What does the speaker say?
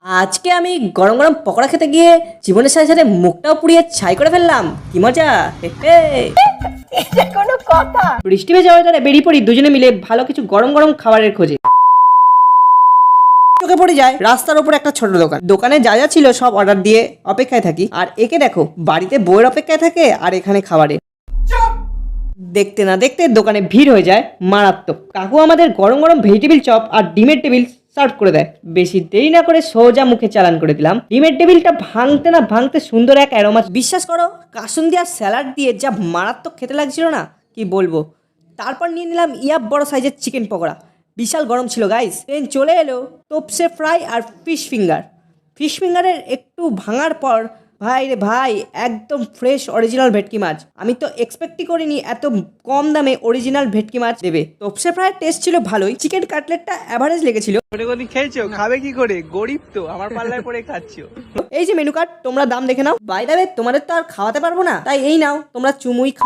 আজকে আমি গরম গরম পকোড়া খেতে গিয়ে জীবনের সাথে সাথে মুখটাও পুড়িয়ে ছাই করে ফেললাম। কি মজা! হে হে। এটা কোনো কথা? বৃষ্টি ভেজা ওয়েদারে বেরিয়ে পড়ি দুজনে মিলে ভালো কিছু গরম গরম খাবারের খোঁজে। চোখে পড়ে যায় রাস্তার ওপর একটা ছোট দোকান। দোকানে যা যা ছিল সব অর্ডার দিয়ে অপেক্ষায় থাকি। আর একে দেখো বাড়িতে বউয়ের অপেক্ষায় থাকে আর এখানে খাবারে। দেখতে না দেখতে দোকানে ভিড় হয়ে যায় মারাত্মক। কাকু আমাদের গরম গরম ভেজিটেবিল চপ আর ডিমের টেবিল সার্ভ করে দেয়। বেশি দেরি না করে সোজা মুখে চালান করে দিলাম। ডিমের টেবিলটা ভাঙতে না ভাঙতে সুন্দর এক অ্যারোমা। বিশ্বাস করো কাসুন্দি আর স্যালাড দিয়ে যা মারাত্মক খেতে লাগছিল না কি বলবো। তারপর নিয়ে নিলাম ইয়াব বড় সাইজের চিকেন পকোড়া। বিশাল গরম ছিল গাইস। ট্রেন চলে এলো তোপসে ফ্রাই আর ফিশ ফিঙ্গার। ফিশ ফিঙ্গারের একটু ভাঙার পর ভাই রে ভাই একদম ফ্রেশ অরিজিনাল ভেটকি মাছ। আমি তো এক্সপেক্টই করিনি এত কম দামে অরিজিনাল ভেটকি মাছ দেবে। তোপসে ফ্রাইয়ের টেস্ট ছিল ভালোই। চিকেন কাটলেটটা অ্যাভারেজ লেগেছিল। কোনদিন খেয়েছো? খাবে কি করে? গরিব তো, আমার পাল্লায় পড়ে খাচ্ছো। এই যে মেনু কার্ড তোমরা দাম দেখে নাও। বাই দ্য ওয়ে তোমাদের তো আর খাওয়াতে পারবো না, তাই এই নাও তোমরা চুমুই খাও।